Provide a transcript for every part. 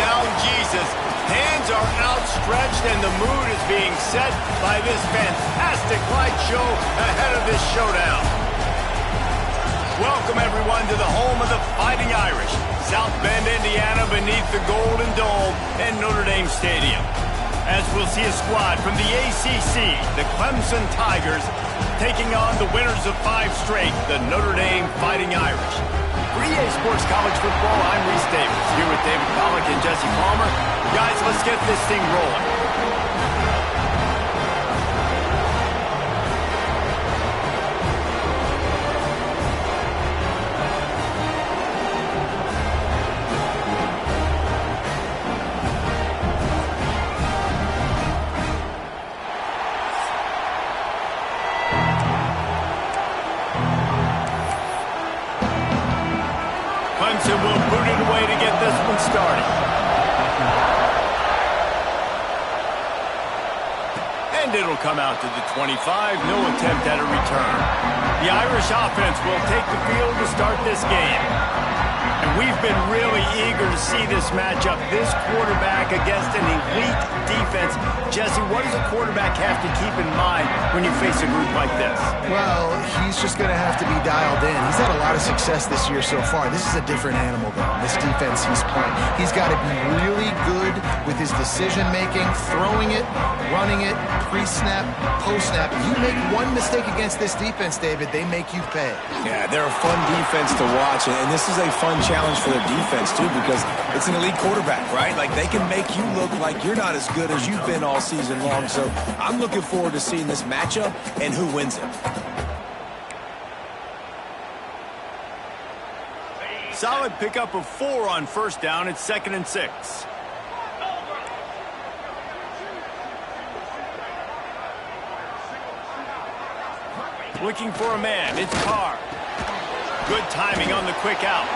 now, Jesus. Hands are outstretched and the mood is being set by this fantastic light show ahead of this showdown. Welcome, everyone, to the home of the Fighting Irish, South Bend, Indiana, beneath the Golden Dome and Notre Dame Stadium. As we'll see a squad from the ACC, the Clemson Tigers, taking on the winners of 5 straight, the Notre Dame Fighting Irish. For EA Sports College Football, I'm Reese Davis, here with David Pollack and Jesse Palmer. Guys, let's get this thing rolling. Clemson will boot it away to get this one started. And it'll come out to the 25. No attempt at a return. The Irish offense will take the field to start this game. And we've been really eager to see this matchup. This quarterback against an elite defense. Jesse, what does a quarterback have to keep in mind when you face a group like this? Well, he's just going to have to be dialed in. He's had a lot of success this year so far. This is a different animal, though. This defense he's playing. He's got to be really good with his decision-making, throwing it, running it, pre-snap, post-snap. If you make one mistake against this defense, David, they make you pay. Yeah, they're a fun defense to watch, and this is a fun challenge for their defense, too, because it's an elite quarterback, right? Like, they can make you look like you're not as good as you've been all season long. So I'm looking forward to seeing this matchup and who wins it. Solid pickup of 4 on first down. It's 2nd and 6. Looking for a man. It's Carr. Good timing on the quick out.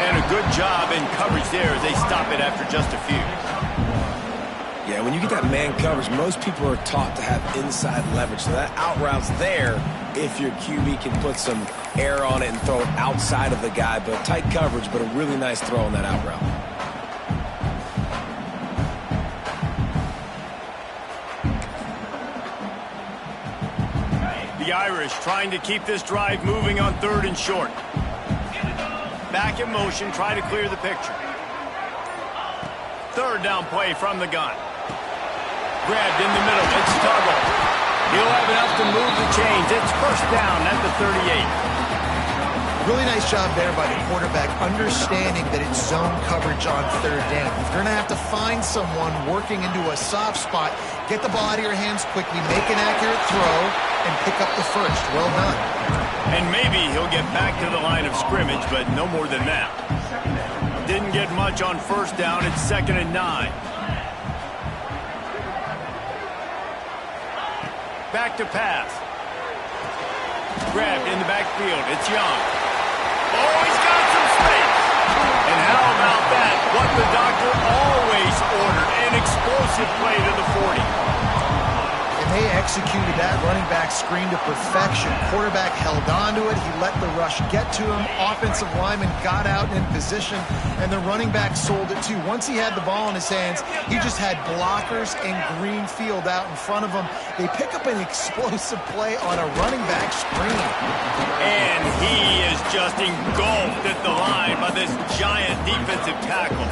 And a good job in coverage there as they stop it after just a few. Yeah, when you get that man coverage, most people are taught to have inside leverage. So that out route's there if your QB can put some air on it and throw it outside of the guy. But tight coverage, but a really nice throw on that out route. The Irish trying to keep this drive moving on 3rd and short. Back in motion, try to clear the picture. 3rd down play from the gun. Grabbed in the middle. It's Tuggle. He'll have enough to move the chains. It's 1st down at the 38. Really nice job there by the quarterback, understanding that it's zone coverage on 3rd down. If you're going to have to find someone working into a soft spot, get the ball out of your hands quickly, make an accurate throw, and pick up the first. Well done. And maybe he'll get back to the line of scrimmage, but no more than that. Didn't get much on 1st down. It's 2nd and 9. Back to pass. Grabbed in the backfield. It's Young. Oh, he's got some space. And how about that? What the doctor always ordered. An explosive play to the 40. And they executed that running back screen to perfection. Quarterback held on to it. He let the rush get to him. Offensive lineman got out in position, and the running back sold it too. Once he had the ball in his hands, he just had blockers and green field out in front of him. They pick up an explosive play on a running back screen. And he is just engulfed at the line by this giant defensive tackle.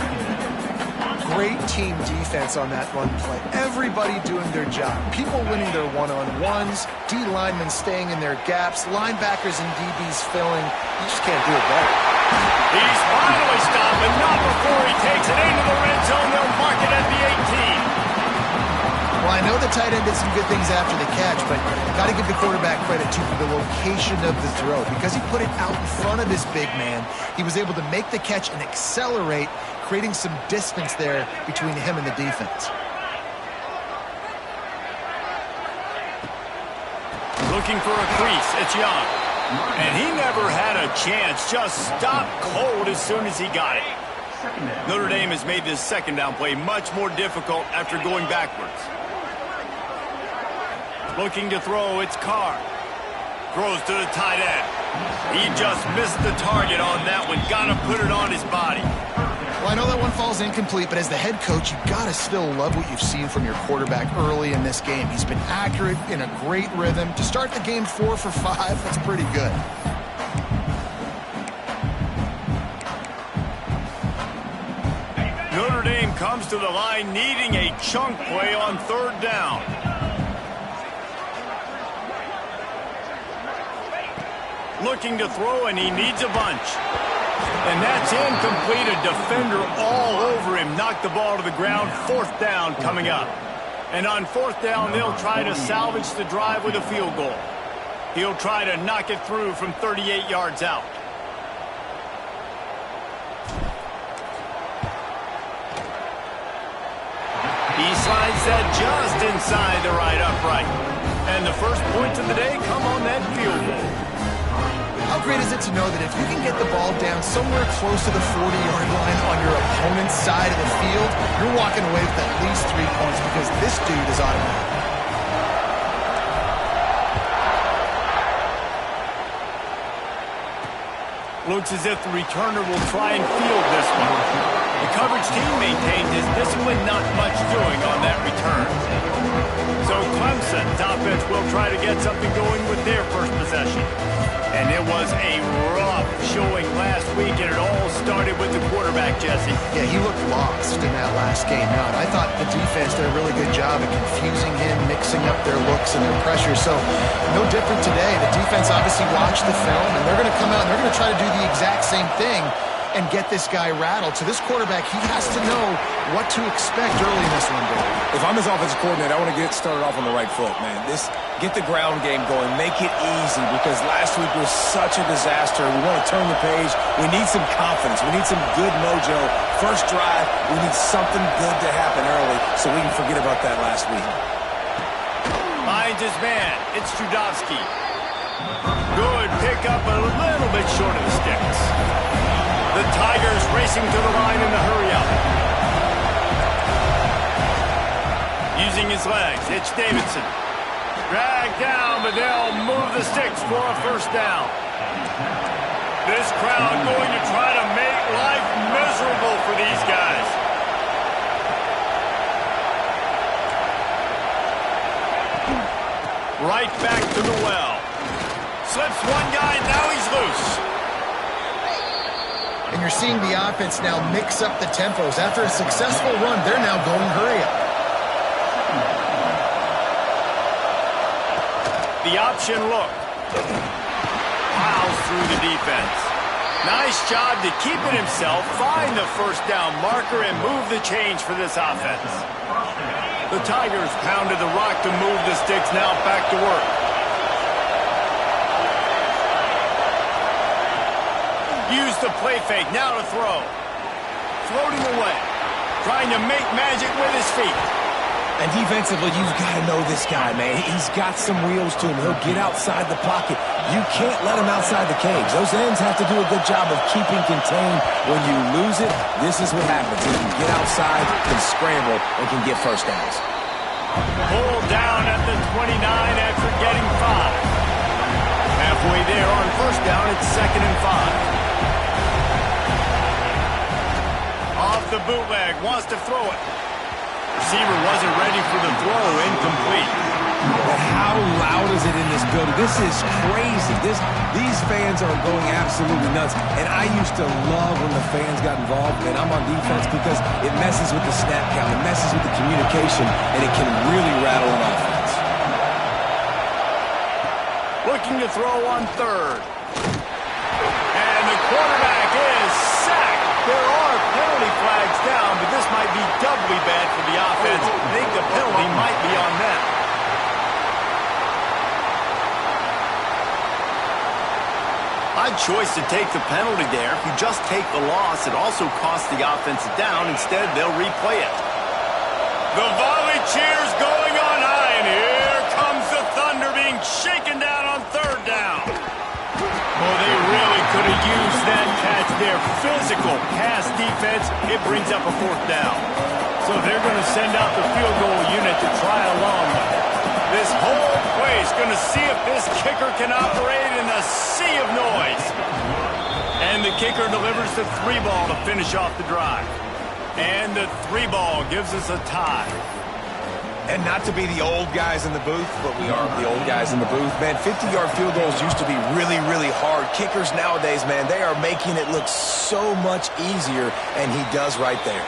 Great team defense on that run play. Everybody doing their job. People winning their one-on-ones, D linemen staying in their gaps, linebackers and DBs filling. You just can't do it better. He's finally stopped, but not before he takes it into the red zone. They'll mark it at the 18. Well, I know the tight end did some good things after the catch, but got to give the quarterback credit, too, for the location of the throw. Because he put it out in front of his big man, he was able to make the catch and accelerate, creating some distance there between him and the defense. Looking for a crease. It's Young. And he never had a chance. Just stopped cold as soon as he got it. Notre Dame has made this 2nd down play much more difficult after going backwards. Looking to throw. It's Carr. Throws to the tight end. He just missed the target on that one. Got to put it on his body. Well, I know that one falls ball's incomplete, but as the head coach, you've got to still love what you've seen from your quarterback early in this game. He's been accurate, in a great rhythm. To start the game 4 for 5, that's pretty good. Notre Dame comes to the line needing a chunk play on 3rd down. Looking to throw, and he needs a bunch. And that's incomplete. A defender all over him. Knocked the ball to the ground. 4th down coming up. And on 4th down, they'll try to salvage the drive with a field goal. He'll try to knock it through from 38 yards out. He slides that just inside the right upright. And the first points of the day come on that field goal. How great is it to know that if you can get the ball down somewhere close to the 40-yard line on your opponent's side of the field, you're walking away with at least 3 points because this dude is automatic. Looks as if the returner will try and field this one. The coverage team maintained his discipline, not much doing on that return. So Clemson's offense will try to get something going with their first possession. And it was a rough showing last week, and it all started with the quarterback, Jesse. Yeah, he looked lost in that last game. Now, I thought the defense did a really good job of confusing him, mixing up their looks and their pressure. So, no different today. The defense obviously watched the film, and they're going to come out and they're going to try to do the exact same thing and get this guy rattled. So this quarterback, he has to know what to expect early in this one, Billy. If I'm his offensive coordinator, I want to get started off on the right foot, man. Get the ground game going. Make it easy because last week was such a disaster. We want to turn the page. We need some confidence. We need some good mojo. First drive, we need something good to happen early so we can forget about that last week. Finds his man. It's Trudovsky. Good pickup, a little bit short of the sticks. The Tigers racing to the line in the hurry-up. Using his legs, it's Davidson. Dragged down, but they'll move the sticks for a first down. This crowd going to try to make life miserable for these guys. Right back to the well. Slips one guy, now he's loose. And you're seeing the offense now mix up the tempos. After a successful run, they're now going hurry-up. The option look. Piles through the defense. Nice job to keep it himself, find the first down marker, and move the change for this offense. The Tigers pounded the rock to move the sticks, now back to work. Use the play fake, now to throw. Floating away. Trying to make magic with his feet. And defensively, you've got to know this guy, man. He's got some wheels to him. He'll get outside the pocket. You can't let him outside the cage. Those ends have to do a good job of keeping contained. When you lose it, this is what happens. He can get outside, can scramble, and can get first downs. Pulled down at the 29 after getting 5. Halfway there on first down, it's 2nd and 5. Off the bootleg, wants to throw it. Receiver wasn't ready for the throw, incomplete. But how loud is it in this building? This is crazy. These fans are going absolutely nuts. And I used to love when the fans got involved, and I'm on defense because it messes with the snap count, it messes with the communication, and it can really rattle an offense. Looking to throw on 3rd. And the quarterback is sacked. There are penalty flags down, but this might be doubly bad for the offense. I think the penalty might be on them. Odd choice to take the penalty there. If you just take the loss, it also costs the offense a down. Instead, they'll replay it. The volley cheers going on high, and here comes the Thunder being shaken down on 3rd down. Well, they really could have used that catch there. Physical pass defense, it brings up a 4th down. So they're going to send out the field goal unit to try along with it. This whole place going to see if this kicker can operate in a sea of noise. And the kicker delivers the 3 ball to finish off the drive. And the 3 ball gives us a tie. And not to be the old guys in the booth, but we are the old guys in the booth. Man, 50-yard field goals used to be really, really hard. Kickers nowadays, man, they are making it look so much easier, and he does right there.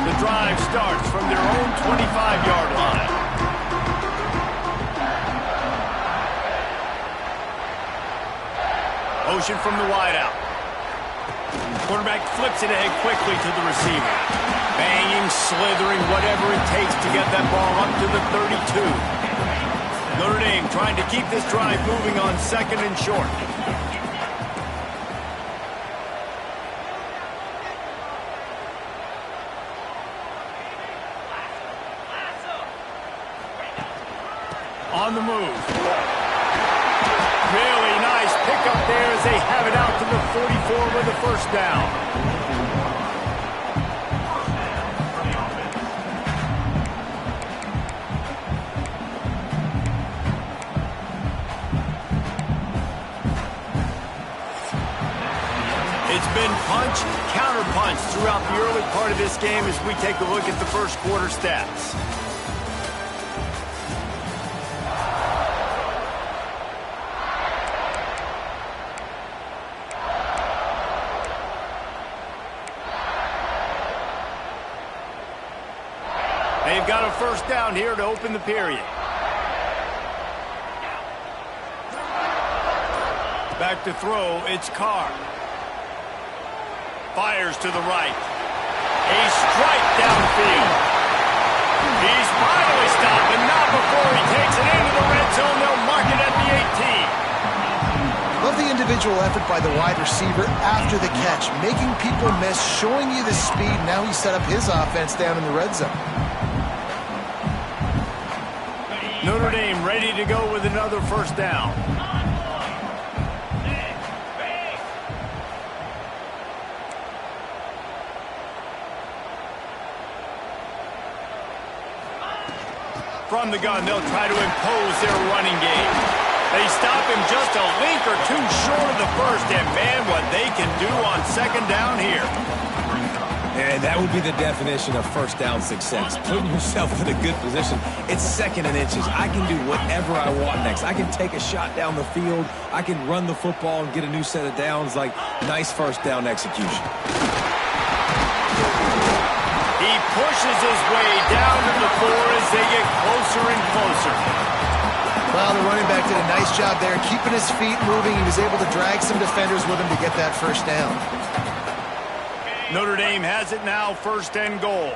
The drive starts from their own 25-yard line. Motion from the wideout. Quarterback flips it ahead quickly to the receiver. Banging, slithering, whatever it takes to get that ball up to the 32. Notre Dame trying to keep this drive moving on 2nd and short. On the move. Really nice pickup there as they have it out to the 44 with a first down. It's been punch, counter-punch throughout the early part of this game as we take a look at the first quarter stats. They've got a first down here to open the period. Back to throw, it's Carr. Fires to the right. A strike downfield. He's finally stopped, but not before he takes it into the red zone. They'll mark it at the 18. Love the individual effort by the wide receiver after the catch, making people miss, showing you the speed. Now he set up his offense down in the red zone. Notre Dame ready to go with another first down. From the gun, they'll try to impose their running game. They stop him just a link or two short of the first, and man, what they can do on 2nd down here. And that would be the definition of first down success. Putting yourself in a good position. It's 2nd and inches. I can do whatever I want next. I can take a shot down the field. I can run the football and get a new set of downs. Like, nice first down execution. He pushes his way down to the 4 as they get closer and closer. Well, the running back did a nice job there, keeping his feet moving. He was able to drag some defenders with him to get that first down. Notre Dame has it now, 1st and goal.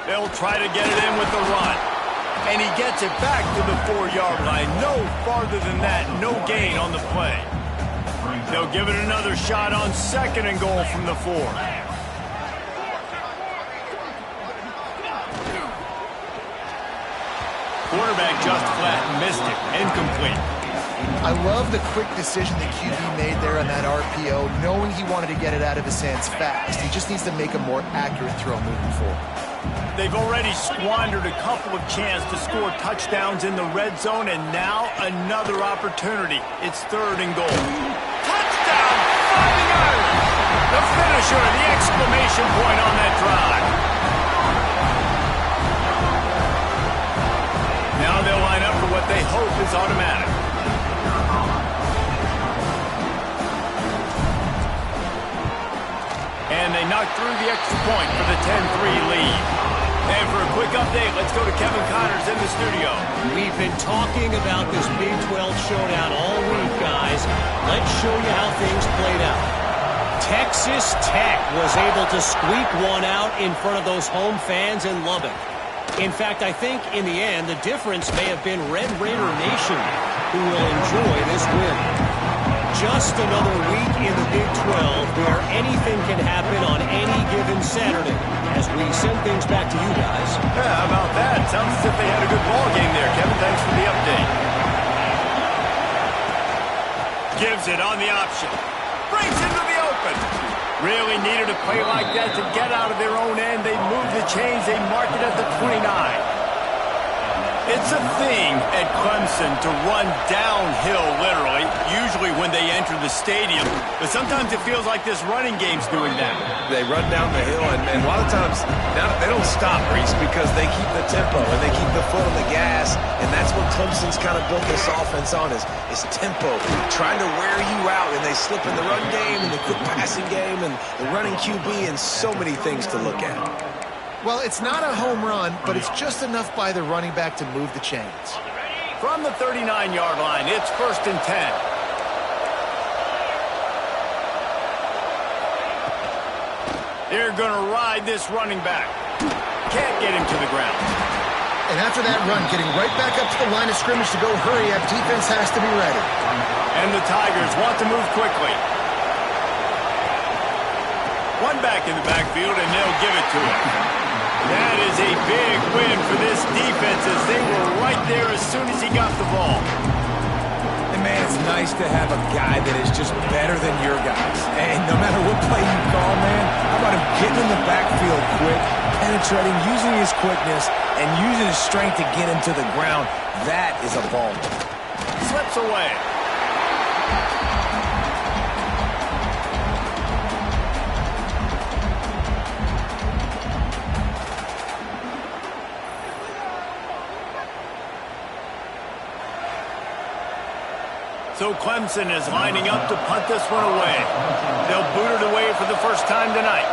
They'll try to get it in with the run. And he gets it back to the 4-yard line. No farther than that, no gain on the play. They'll give it another shot on 2nd and goal from the 4. Quarterback just flat, missed it, incomplete. I love the quick decision the QB made there on that RPO, knowing he wanted to get it out of his hands fast. He just needs to make a more accurate throw moving forward. They've already squandered a couple of chances to score touchdowns in the red zone, and now another opportunity. It's 3rd and goal. Touchdown, Fighting Irish! The finisher, the exclamation point on that drive. Now they'll line up for what they hope is automatic. And they knock through the extra point for the 10-3 lead. And for a quick update, let's go to Kevin Connors in the studio. We've been talking about this Big 12 showdown all week, guys. Let's show you how things played out. Texas Tech was able to squeak one out in front of those home fans in Lubbock. In fact, I think in the end, the difference may have been Red Raider Nation who will enjoy this win. Just another week in the Big 12 where anything can happen on any given Saturday. As we send things back to you guys. Yeah, how about that? Sounds as if they had a good ball game there, Kevin. Thanks for the update. Gives it on the option. Brings into the open. Really needed a play like that to get out of their own end. They move the chains. They mark it at the 29. It's a thing at Clemson to run downhill, literally, usually when they enter the stadium. But sometimes it feels like this running game's doing that. They run down the hill, and a lot of times now they don't stop, Reese, because they keep the tempo and they keep the foot on the gas. And that's what Clemson's kind of built this offense on is tempo, trying to wear you out. And they slip in the run game and the quick passing game and the running QB and so many things to look at. Well, it's not a home run, but it's just enough by the running back to move the chains. From the 39-yard line, it's 1st and 10. They're going to ride this running back. Can't get him to the ground. And after that run, getting right back up to the line of scrimmage to go hurry up, defense has to be ready. And the Tigers want to move quickly. One back in the backfield, and they'll give it to him. That is a big win for this defense as they were right there as soon as he got the ball. And, man, it's nice to have a guy that is just better than your guys. And no matter what play you call, man, how about him getting in the backfield quick, penetrating, using his quickness, and using his strength to get him to the ground. That is a ball. Slips away. So Clemson is lining up to punt this one away. They'll boot it away for the first time tonight.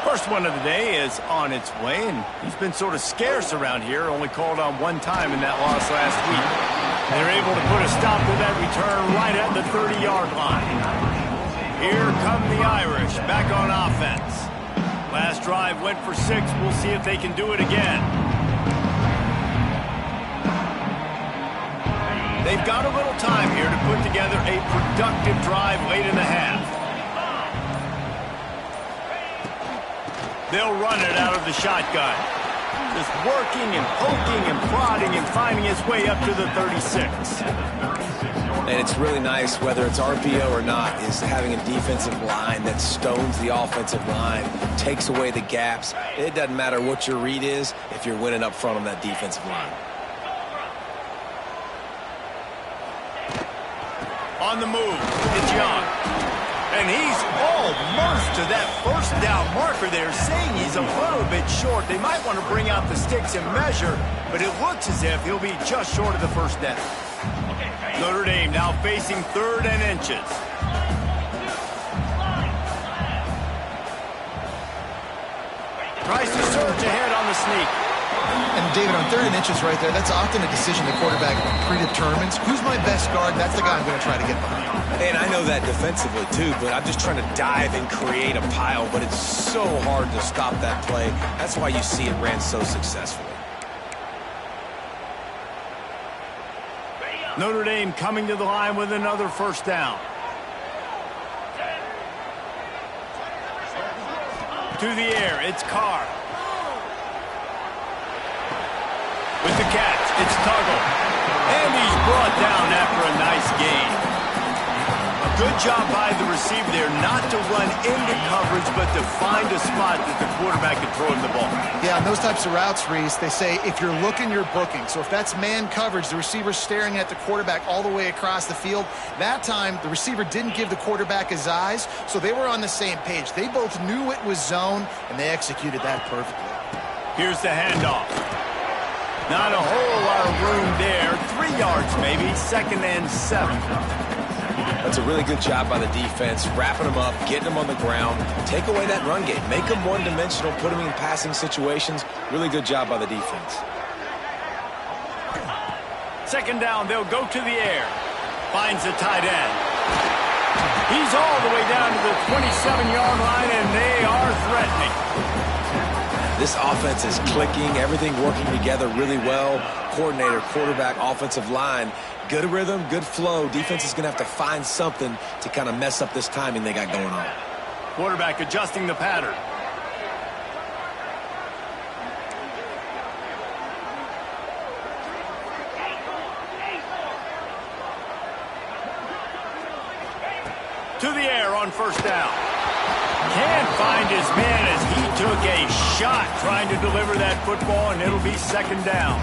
First one of the day is on its way, and he's been sort of scarce around here, only called on one time in that loss last week. They're able to put a stop to that return right at the 30-yard line. Here come the Irish back on offense. Last drive went for 6. We'll see if they can do it again. They've got a little time here to put together a productive drive late in the half. They'll run it out of the shotgun. Just working and poking and prodding and finding his way up to the 36. And it's really nice, whether it's RPO or not, is having a defensive line that stones the offensive line, takes away the gaps. It doesn't matter what your read is if you're winning up front on that defensive line. On the move, it's Young. And he's almost to that first down marker there, saying he's a little bit short. They might want to bring out the sticks and measure, but it looks as if he'll be just short of the first down. Notre Dame now facing 3rd and inches. Tries to surge ahead on the sneak. And David, on 3rd and inches right there, that's often a decision the quarterback predetermines. Who's my best guard? That's the guy I'm going to try to get behind. And I know that defensively, too, but I'm just trying to dive and create a pile, but it's so hard to stop that play. That's why you see it ran so successfully. Notre Dame coming to the line with another first down. To the air, it's Carr. With the catch, it's Tuggle. And he's brought down after a nice gain. A good job by the receiver there not to run into coverage, but to find a spot that the quarterback can throw him the ball. Yeah, on those types of routes, Reese, they say if you're looking, you're booking. So if that's man coverage, the receiver's staring at the quarterback all the way across the field. That time, the receiver didn't give the quarterback his eyes, so they were on the same page. They both knew it was zone, and they executed that perfectly. Here's the handoff. Not a whole lot of room there. 3 yards maybe, 2nd and 7. That's a really good job by the defense, wrapping them up, getting them on the ground, take away that run game, make them one-dimensional, put them in passing situations. Really good job by the defense. 2nd down, they'll go to the air. Finds the tight end. He's all the way down to the 27-yard line, and they are threatening. This offense is clicking, everything working together really well. Coordinator, quarterback, offensive line, good rhythm, good flow. Defense is going to have to find something to kind of mess up this timing they got going on. Quarterback adjusting the pattern. To the air on 1st down. Can't find his man as he took a shot trying to deliver that football, and it'll be second down.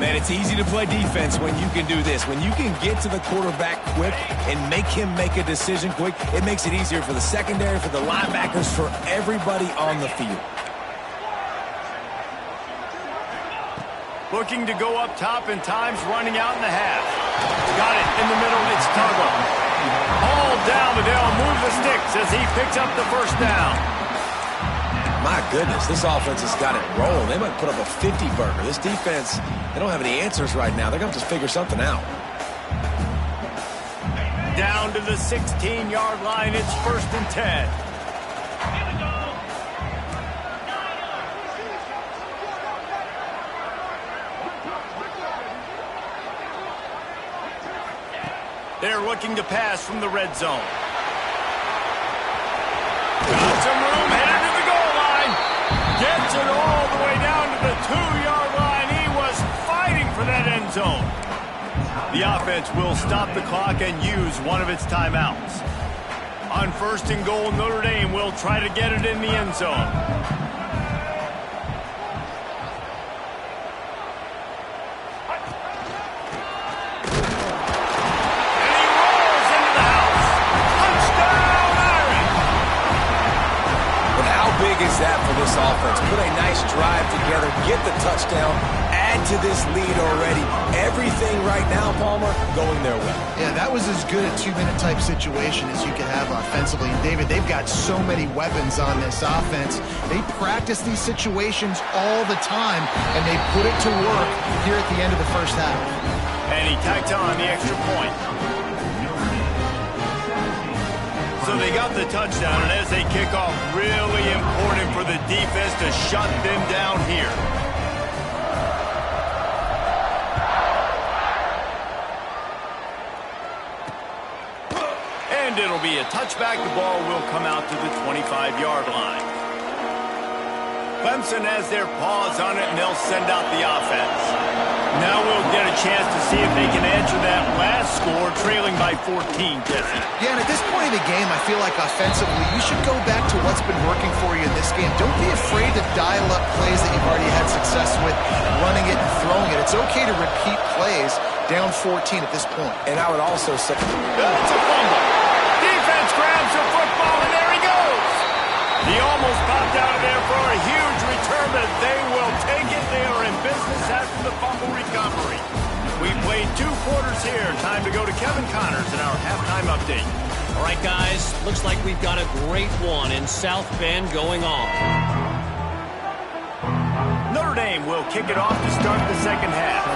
Man, it's easy to play defense when you can do this. When you can get to the quarterback quick and make him make a decision quick, it makes it easier for the secondary, for the linebackers, for everybody on the field. Looking to go up top, and time's running out in the half. Got it in the middle. It's Tuggle. All down to Dale. Move the sticks as he picks up the first down. My goodness, this offense has got it rolling. They might put up a 50-burger. This defense, they don't have any answers right now. They're going to have to figure something out. Down to the 16-yard line. It's 1st and 10. They're looking to pass from the red zone. Got some room, headed to the goal line. Gets it all the way down to the 2-yard line. He was fighting for that end zone. The offense will stop the clock and use one of its timeouts. On 1st and goal, Notre Dame will try to get it in the end zone. Is that for this offense? Put a nice drive together, get the touchdown, add to this lead already. Everything right now, Palmer, going their way. Yeah, that was as good a 2-minute type situation as you could have offensively. And David, they've got so many weapons on this offense. They practice these situations all the time, and they put it to work here at the end of the first half. And he tacked on the extra point. So they got the touchdown, and as they kick off, really important for the defense to shut them down here. And it'll be a touchback. The ball will come out to the 25-yard line. Clemson has their paws on it, and they'll send out the offense. Now we'll get a chance to see if they can answer that last score, trailing by 14, Jesse. Yeah, and at this point in the game, I feel like offensively, you should go back to what's been working for you in this game. Don't be afraid to dial up plays that you've already had success with, running it and throwing it. It's okay to repeat plays down 14 at this point. And I would also say... That's a fumble. Defense grabs the football, and there he goes. He almost popped out of there for a huge return, but they will take it. They are in business after the fumble recovery. We played 2 quarters here. Time to go to Kevin Connors in our halftime update. All right, guys, looks like we've got a great one in South Bend going on. Notre Dame will kick it off to start the second half.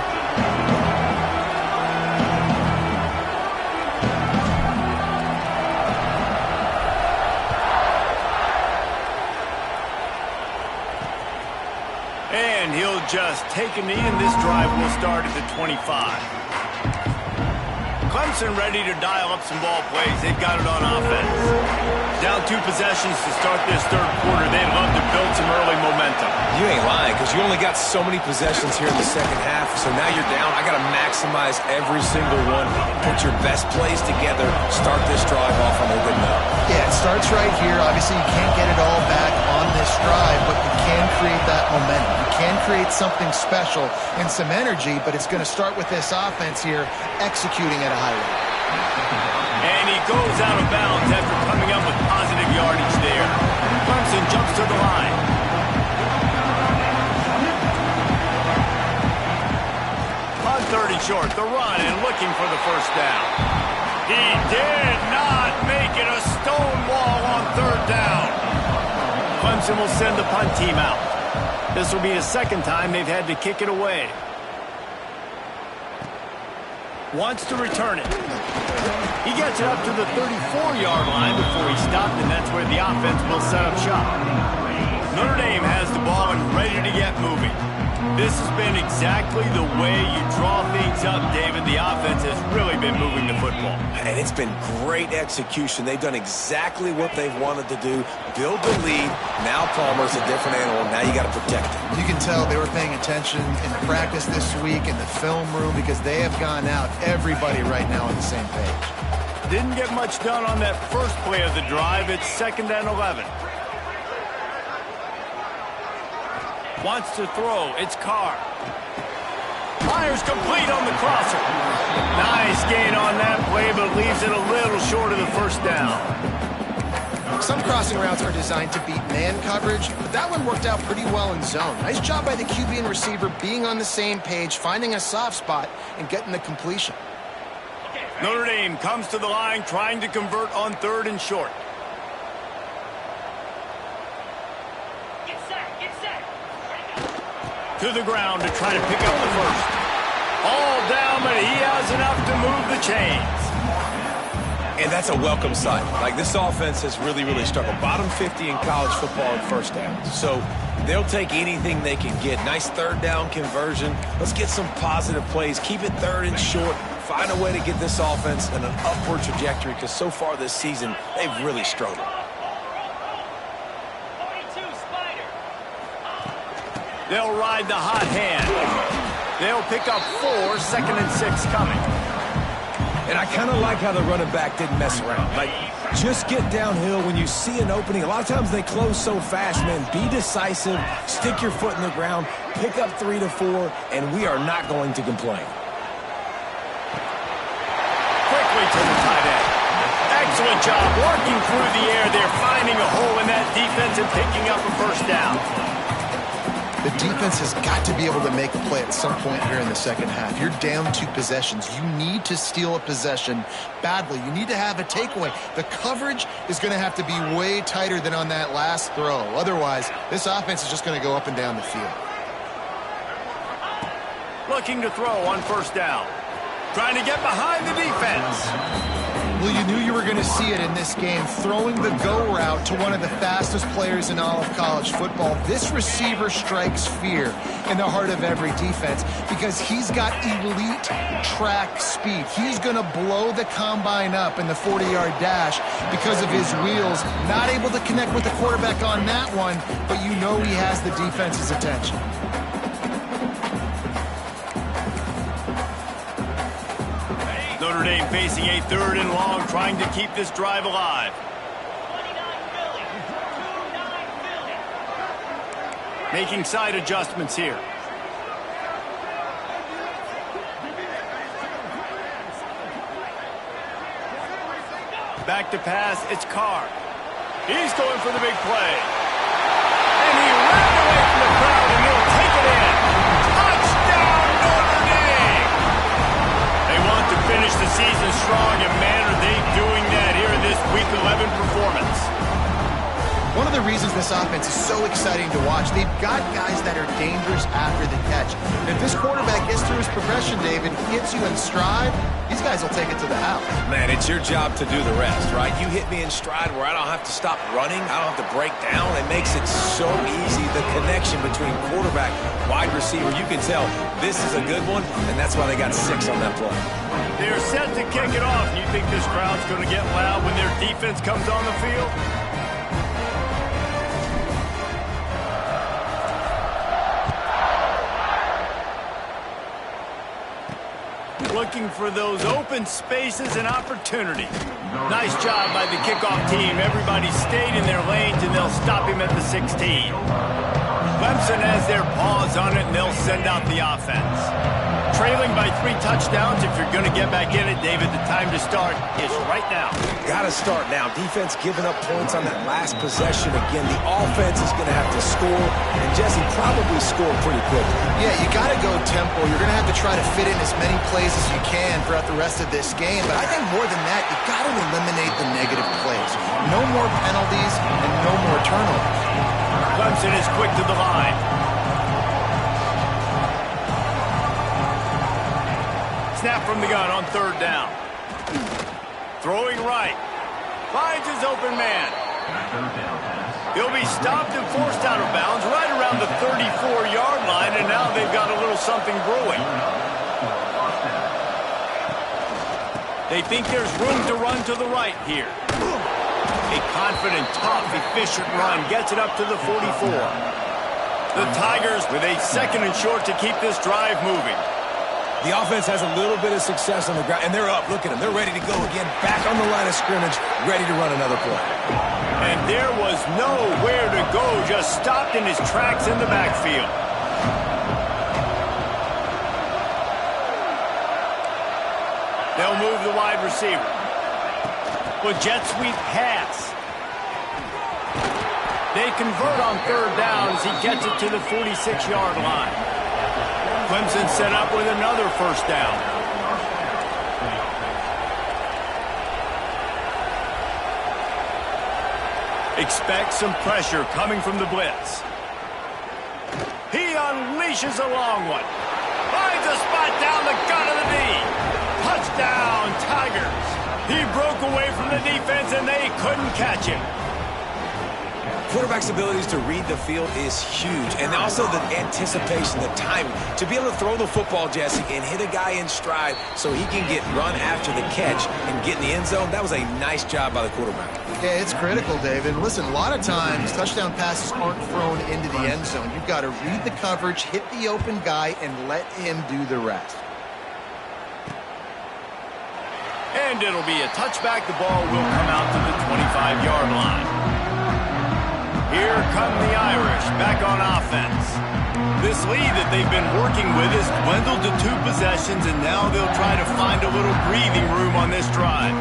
And he'll just take a knee, and this drive will start at the 25. Clemson ready to dial up some ball plays. They've got it on offense. Down 2 possessions to start this third quarter. They'd love to build some early momentum. You ain't lying, because you only got so many possessions here in the second half, so now you're down. I got to maximize every single one. Put your best plays together. Start this drive off on a good note. Yeah, it starts right here. Obviously, you can't get it all back on this drive, but you can create that momentum. You can create something special and some energy, but it's going to start with this offense here executing at a high rate. And he goes out of bounds after coming up with positive yardage there. Clemson jumps to the line. On 30 short, the run, and looking for the first down. He did not make it. A stone wall on 3rd down. Clemson will send the punt team out. This will be the second time they've had to kick it away. Wants to return it. He gets it up to the 34-yard line before he stopped, and that's where the offense will set up shop. Notre Dame has the ball and ready to get moving. This has been exactly the way you draw things up, David. The offense has really been moving the football. And it's been great execution. They've done exactly what they've wanted to do. Build the lead. Now Palmer's a different animal. Now you got to protect him. You can tell they were paying attention in practice this week in the film room because they have gone out, everybody right now on the same page. Didn't get much done on that first play of the drive. It's 2nd and 11. Wants to throw. It's Carr. Fires complete on the crosser. Nice gain on that play, but leaves it a little short of the first down. Some crossing routes are designed to beat man coverage, but that one worked out pretty well in zone. Nice job by the QB and receiver being on the same page, finding a soft spot, and getting the completion. Notre Dame comes to the line trying to convert on 3rd and short. To the ground to try to pick up the first. All down, but he has enough to move the chains. And that's a welcome sight. Like, this offense has really struggled. Bottom 50 in college football in first downs. So they'll take anything they can get. Nice 3rd down conversion. Let's get some positive plays. Keep it 3rd and short. Find a way to get this offense in an upward trajectory, because so far this season, they've really struggled. They'll ride the hot hand. They'll pick up 4, 2nd and 6 coming. And I kind of like how the running back didn't mess around. Like, just get downhill when you see an opening. A lot of times they close so fast, man. Be decisive, stick your foot in the ground, pick up 3 to 4, and we are not going to complain. Quickly to the tight end. Excellent job working through the air. They're finding a hole in that defense and picking up a first down. The defense has got to be able to make a play at some point here in the second half. You're down 2 possessions. You need to steal a possession badly. You need to have a takeaway. The coverage is going to have to be way tighter than on that last throw. Otherwise, this offense is just going to go up and down the field. Looking to throw on 1st down. Trying to get behind the defense. Well, you knew you were going to see it in this game, throwing the go route to one of the fastest players in all of college football. This receiver strikes fear in the heart of every defense because he's got elite track speed. He's going to blow the combine up in the 40-yard dash because of his wheels. Not able to connect with the quarterback on that one, but you know he has the defense's attention. Notre Dame facing a 3rd and long, trying to keep this drive alive. Making side adjustments here. Back to pass, it's Carr. He's going for the big play. And he ran away from the crowd, and he'll take it in. Touchdown, Notre Dame! They want to finish the season strong, and man, are they doing that here in this Week 11 performance. One of the reasons this offense is so exciting to watch, they've got guys that are dangerous after the catch. And if this quarterback gets through his progression, David, he hits you in stride, these guys will take it to the house. Man, it's your job to do the rest, right? You hit me in stride where I don't have to stop running. I don't have to break down. It makes it so easy, the connection between quarterback, wide receiver. You can tell this is a good one, and that's why they got 6 on that play. They're set to kick it off. You think this crowd's going to get loud when their defense comes on the field? Looking for those open spaces and opportunity. Nice job by the kickoff team. Everybody stayed in their lanes, and they'll stop him at the 16. Clemson has their paws on it, and they'll send out the offense. Trailing by 3 touchdowns. If you're going to get back in it, David, the time to start is right now. Got to start now. Defense giving up points on that last possession. Again, the offense is going to have to score, and Jesse probably scored pretty quickly. Yeah, you got to go tempo. You're going to have to try to fit in as many plays as you can throughout the rest of this game. But I think more than that, you got to eliminate the negative plays. No more penalties and no more turnovers. Clemson is quick to the line. Snap from the gun on 3rd down. Throwing right. Finds his open man. He'll be stopped and forced out of bounds right around the 34-yard line, and now they've got a little something brewing. They think there's room to run to the right here. A confident, tough, efficient run gets it up to the 44. The Tigers with a 2nd and short to keep this drive moving. The offense has a little bit of success on the ground, and they're up. Look at them. They're ready to go again. Back on the line of scrimmage, ready to run another play. And there was nowhere to go, just stopped in his tracks in the backfield. They'll move the wide receiver. With jet sweep pass. They convert on third down as he gets it to the 46-yard line. Clemson set up with another first down. Expect some pressure coming from the blitz. He unleashes a long one. Finds a spot down the gut of the knee. Touchdown, Tigers. He broke away from the defense and they couldn't catch him. Quarterback's abilities to read the field is huge, and also the anticipation, the timing. To be able to throw the football, Jesse, and hit a guy in stride so he can get run after the catch and get in the end zone, that was a nice job by the quarterback. Yeah, it's critical, David. Listen, a lot of times touchdown passes aren't thrown into the end zone. You've got to read the coverage, hit the open guy, and let him do the rest. And it'll be a touchback. The ball will come out to the 25-yard line. Here come the Irish back on offense. This lead that they've been working with has dwindled to 2 possessions, and now they'll try to find a little breathing room on this drive.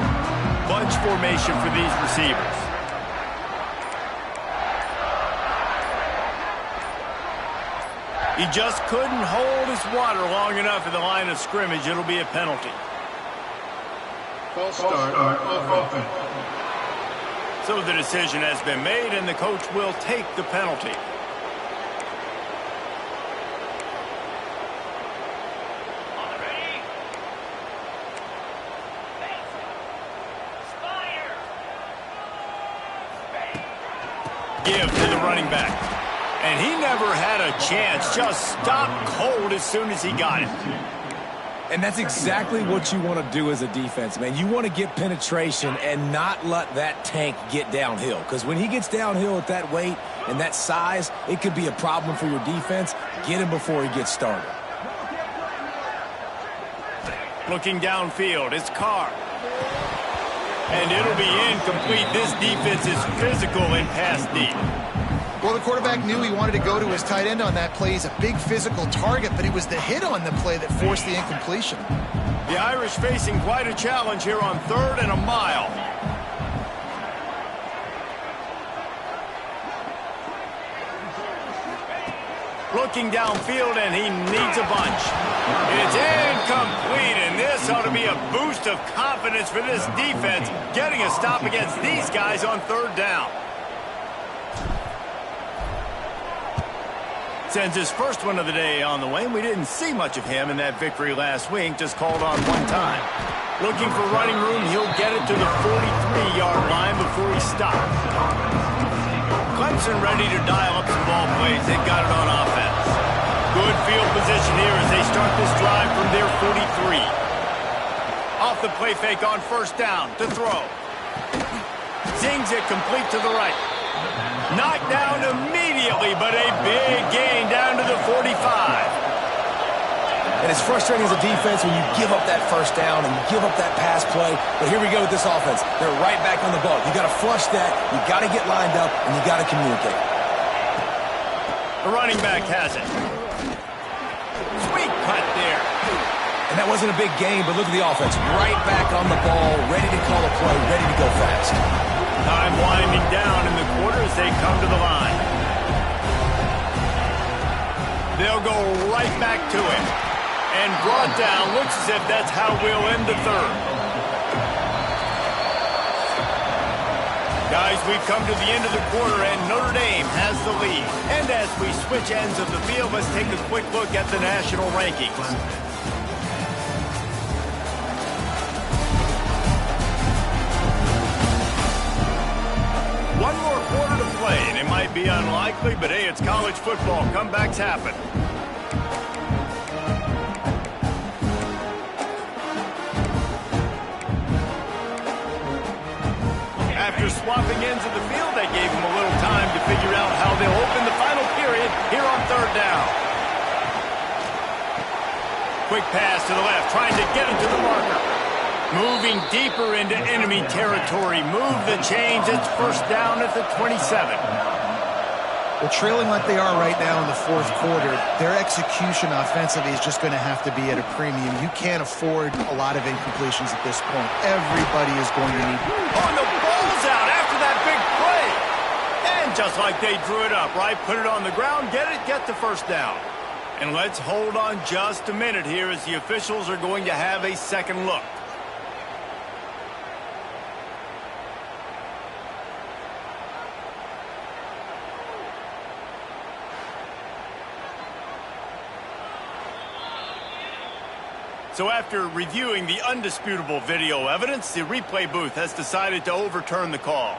Bunch formation for these receivers. He just couldn't hold his water long enough at the line of scrimmage. It'll be a penalty. False start on offense. So the decision has been made, and the coach will take the penalty. Give to the running back. And he never had a chance. Just stopped cold as soon as he got it. And that's exactly what you want to do as a defense, man. You want to get penetration and not let that tank get downhill. Because when he gets downhill at that weight and that size, it could be a problem for your defense. Get him before he gets started. Looking downfield, it's Carr. And it'll be incomplete. This defense is physical and pass deep. Well, the quarterback knew he wanted to go to his tight end on that play. He's a big physical target, but it was the hit on the play that forced the incompletion. The Irish facing quite a challenge here on 3rd and a mile. Looking downfield, and he needs a bunch. It's incomplete, and this ought to be a boost of confidence for this defense, getting a stop against these guys on 3rd down. Sends his first one of the day on the way, and we didn't see much of him in that victory last week, just called on 1 time. Looking for running room, he'll get it to the 43-yard line before he stops. Clemson ready to dial up some ball plays. They've got it on offense. Good field position here as they start this drive from their 43. Off the play fake on 1st down to throw. Zings it complete to the right. Knocked down immediately, but a big gain down to the 45. And it's frustrating as a defense when you give up that 1st down and you give up that pass play. But here we go with this offense. They're right back on the ball. You got to flush that. You got to get lined up, and you got to communicate. The running back has it. Sweet cut there. And that wasn't a big gain, but look at the offense. Right back on the ball, ready to call a play, ready to go fast. Time winding down in the quarter as they come to the line. They'll go right back to him. And brought down. Looks as if that's how we'll end the 3rd. Guys, we've come to the end of the quarter, and Notre Dame has the lead. And as we switch ends of the field, let's take a quick look at the national rankings. One more quarter to play, and it might be unlikely, but hey, it's college football. Comebacks happen. After swapping ends of the field, they gave them a little time to figure out how they'll open the final period here on 3rd down. Quick pass to the left, trying to get it to the marker. Moving deeper into enemy territory. Move the chains. It's first down at the 27. Well, trailing like they are right now in the fourth quarter, their execution offensively is just going to have to be at a premium. You can't afford a lot of incompletions at this point. Everybody is going to need... Oh, and the ball's out after that big play. And just like they drew it up, right? Put it on the ground, get the first down. And let's hold on just a minute here as the officials are going to have a second look. So after reviewing the undisputable video evidence, the replay booth has decided to overturn the call.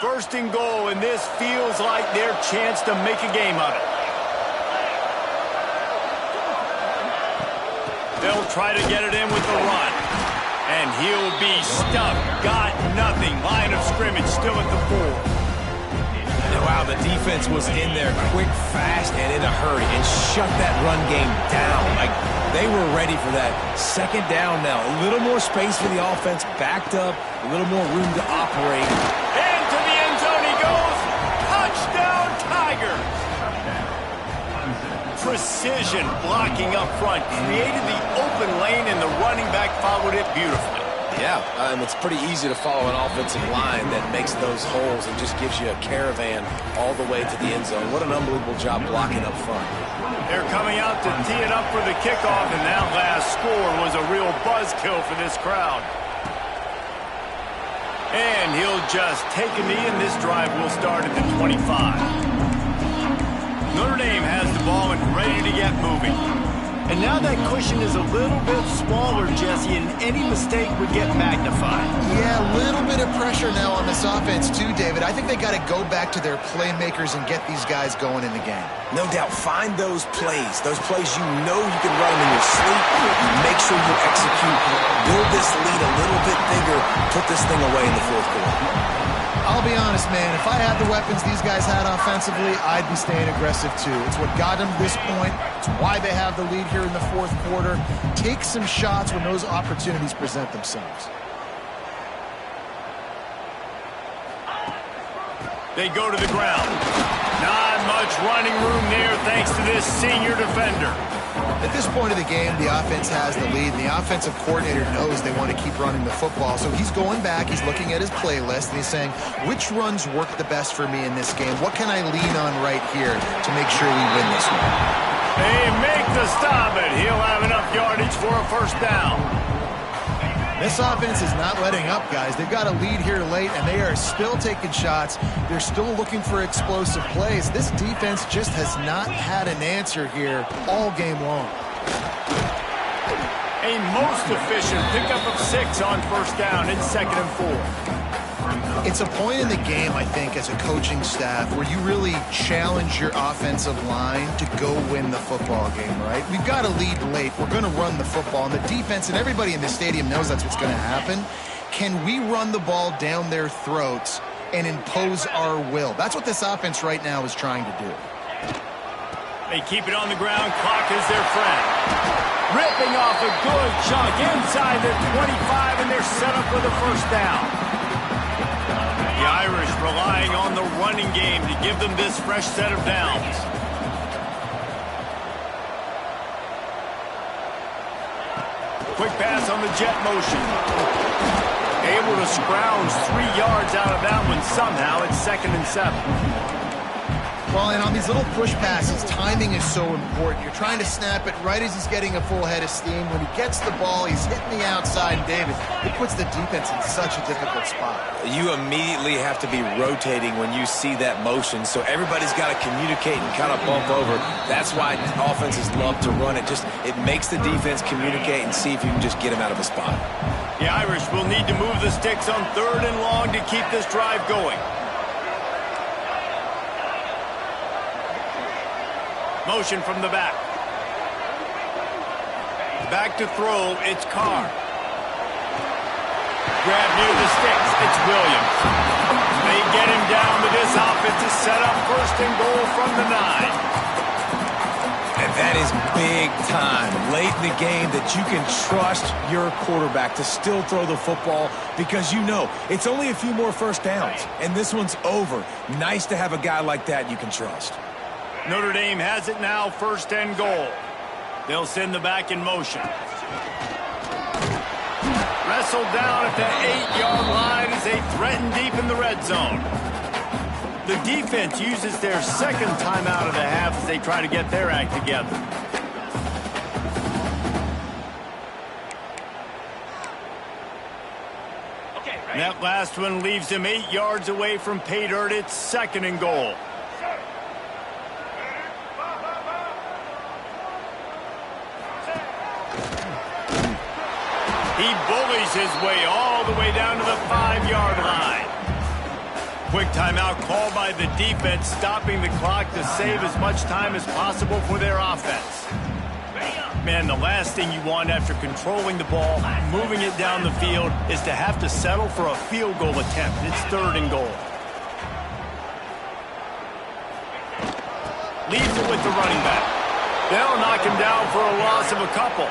First and goal, and this feels like their chance to make a game of it. They'll try to get it in with the run. And he'll be stuffed. Got nothing. Line of scrimmage still at the 4. And wow, the defense was in there quick, fast, and in a hurry, and shut that run game down. Like, they were ready for that. Second down now. A little more space for the offense. Backed up. A little more room to operate. Into the end zone he goes. Touchdown, Tigers. Precision blocking up front. Created the open lane, and the running back followed it beautifully. Yeah, and it's pretty easy to follow an offensive line that makes those holes and just gives you a caravan all the way to the end zone. What an unbelievable job blocking up front. They're coming out to tee it up for the kickoff, and that last score was a real buzzkill for this crowd. And he'll just take a knee, and this drive will start at the 25. Notre Dame has the ball and ready to get moving. And now that cushion is a little bit smaller, Jesse, and any mistake would get magnified. Yeah, a little bit of pressure now on this offense too, David. I think they got to go back to their playmakers and get these guys going in the game. No doubt. Find those plays you know you can run them in your sleep. Make sure you execute. Build this lead a little bit bigger. Put this thing away in the fourth quarter. I'll be honest, man, if I had the weapons these guys had offensively, I'd be staying aggressive too. It's what got them to this point. It's why they have the lead here in the fourth quarter. Take some shots when those opportunities present themselves. They go to the ground. Not much running room there thanks to this senior defender. At this point of the game, the offense has the lead, and the offensive coordinator knows they want to keep running the football. So he's going back, he's looking at his playlist, and he's saying, which runs work the best for me in this game? What can I lean on right here to make sure we win this one? They make the stop, and he'll have enough yardage for a first down. This offense is not letting up, guys. They've got a lead here late, and they are still taking shots. They're still looking for explosive plays. This defense just has not had an answer here all game long. A most efficient pickup of 6 on first down. It's 2nd and 4. It's a point in the game, I think, as a coaching staff where you really challenge your offensive line to go win the football game, right? We've got a lead late. We're going to run the football, and the defense and everybody in the stadium knows that's what's going to happen. Can we run the ball down their throats and impose our will? That's what this offense right now is trying to do. They keep it on the ground. Clock is their friend. Ripping off a good chunk inside the 25, and they're set up for the first down. The Irish relying on the running game to give them this fresh set of downs. Quick pass on the jet motion. Able to scrounge 3 yards out of that one somehow. It's 2nd and 7. Well, and on these little push passes, timing is so important. You're trying to snap it right as he's getting a full head of steam. When he gets the ball, he's hitting the outside. David, it puts the defense in such a difficult spot. You immediately have to be rotating when you see that motion, so everybody's got to communicate and kind of bump over. That's why offenses love to run it. It makes the defense communicate and see if you can just get him out of a spot. The Irish will need to move the sticks on 3rd and long to keep this drive going. Motion from the back. Back to throw, it's Carr. Grab near the sticks, it's Williams. get him down to this offensive setup. First and goal from the 9. And that is big time late in the game that you can trust your quarterback to still throw the football because you know it's only a few more first downs, and this one's over. Nice to have a guy like that you can trust. Notre Dame has it now, first and goal. They'll send the back in motion. Wrestled down at the 8-yard line as they threaten deep in the red zone. The defense uses their second timeout of the half as they try to get their act together. That last one leaves him 8 yards away from pay dirt. It's second and goal. He bullies his way all the way down to the 5-yard line. Quick timeout called by the defense, stopping the clock to save as much time as possible for their offense. Man, the last thing you want after controlling the ball, moving it down the field, is to have to settle for a field goal attempt. It's third and goal. Leaves it with the running back. They'll knock him down for a loss of a couple.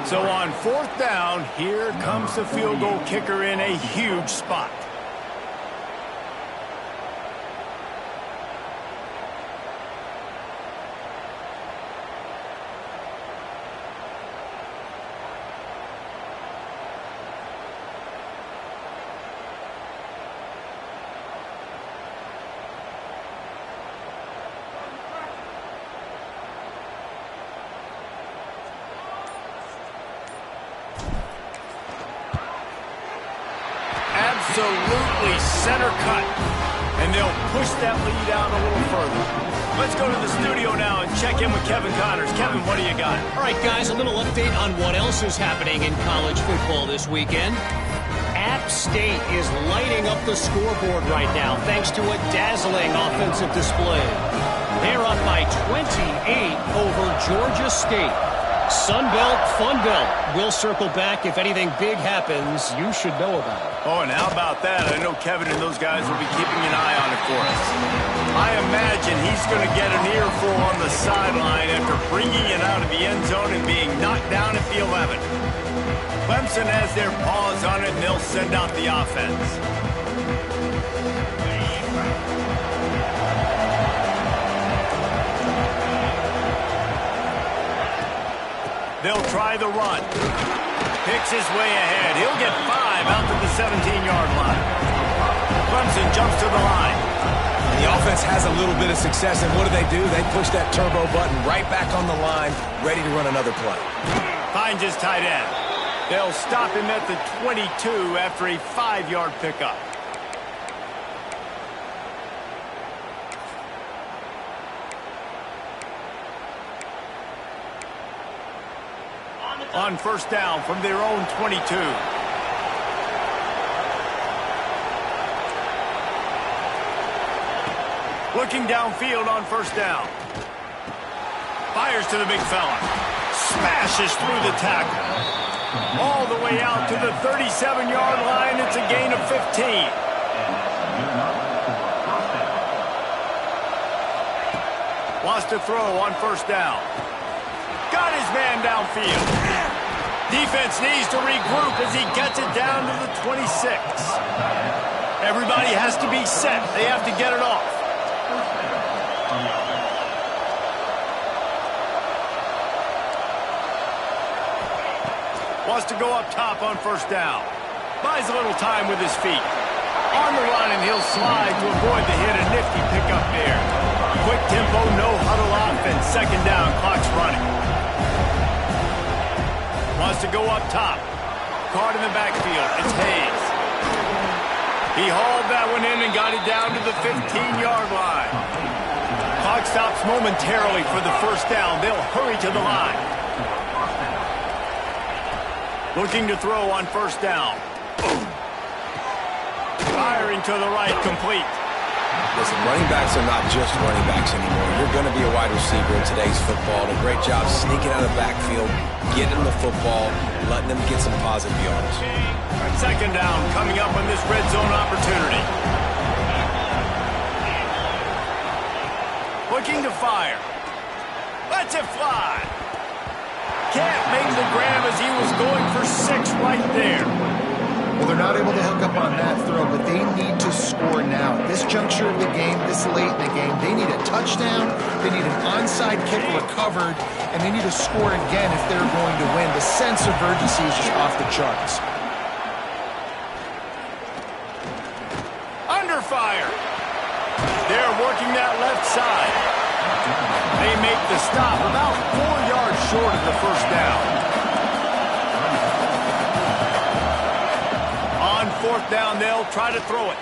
So on fourth down, here comes the field goal kicker in a huge spot. Absolutely center cut. And they'll push that lead out a little further. Let's go to the studio now and check in with Kevin Connors. Kevin, what do you got? All right, guys, a little update on what else is happening in college football this weekend. App State is lighting up the scoreboard right now thanks to a dazzling offensive display. They're up by 28 over Georgia State. Sunbelt, Funbelt. We'll circle back if anything big happens you should know about it. Oh, and how about that? I know Kevin and those guys will be keeping an eye on it for us. I imagine he's going to get an earful on the sideline after bringing it out of the end zone and being knocked down at the 11. Clemson has their paws on it, and they'll send out the offense. They'll try the run. Picks his way ahead. He'll get 5 out to the 17-yard line. Clemson jumps to the line. The offense has a little bit of success, and what do? They push that turbo button right back on the line, ready to run another play. Finds his tight end. They'll stop him at the 22 after a 5-yard pickup. On first down from their own 22. Looking downfield on first down. Fires to the big fella. Smashes through the tackle. All the way out to the 37-yard line. It's a gain of 15. Wants to throw on first down. Got his man downfield. Defense needs to regroup as he gets it down to the 26. Everybody has to be set. They have to get it off. Wants to go up top on first down. Buys a little time with his feet. On the run, and he'll slide to avoid the hit. A nifty pickup there. Quick tempo, no huddle offense. Second down, clock's running. Wants to go up top. Caught in the backfield. It's Hayes. He hauled that one in and got it down to the 15-yard line. Clock stops momentarily for the first down. They'll hurry to the line. Looking to throw on first down. Firing to the right, complete. Listen, running backs are not just running backs anymore. You're going to be a wide receiver in today's football. And a great job sneaking out of the backfield, getting them the football, letting them get some positive yards. Second down coming up on this red zone opportunity. looking to fire. Lets it fly. Can't make the grab as he was going for 6 right there. Well, they're not able to hook up on that throw, but they need to score now. At this juncture of the game, this late in the game, they need a touchdown, they need an onside kick recovered, and they need to score again if they're going to win. The sense of urgency is just off the charts. Under fire. They're working that left side. They make the stop about 4 yards short of the first down. On 4th down, they'll try to throw it.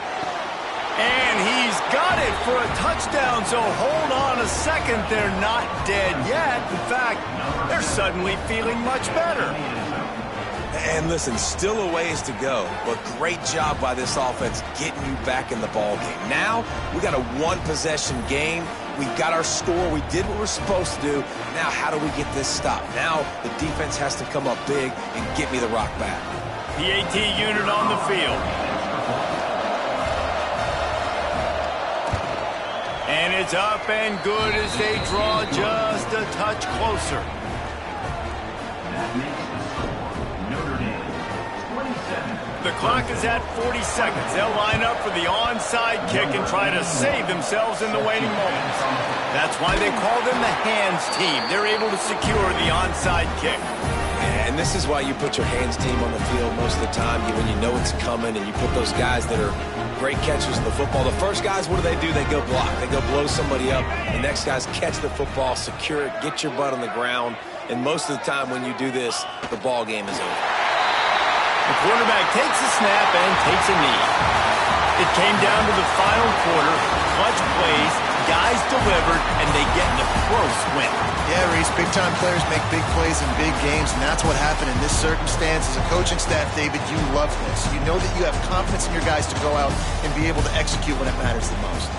And he's got it for a touchdown, so hold on a second. They're not dead yet. In fact, they're suddenly feeling much better. And listen, still a ways to go, but great job by this offense getting you back in the ball game. Now, we got a one-possession game. We got our score. We did what we're supposed to do. Now, how do we get this stop? Now, the defense has to come up big and get me the rock back. The AT unit on the field. And it's up and good as they draw just a touch closer. The clock is at 40 seconds. They'll line up for the onside kick and try to save themselves in the waning moments. That's why they call them the hands team. They're able to secure the onside kick. And this is why you put your hands team on the field most of the time, when you know it's coming, and you put those guys that are great catchers of the football. The first guys, what do? They go block. They go blow somebody up. The next guys catch the football, secure it, get your butt on the ground. And most of the time when you do this, the ball game is over. The quarterback takes a snap and takes a knee. It came down to the final quarter. Clutch plays, guys delivered, and they get a close win. Yeah, Reese, big-time players make big plays in big games, and that's what happened in this circumstance. As a coaching staff, David, you love this. You know that you have confidence in your guys to go out and be able to execute when it matters the most.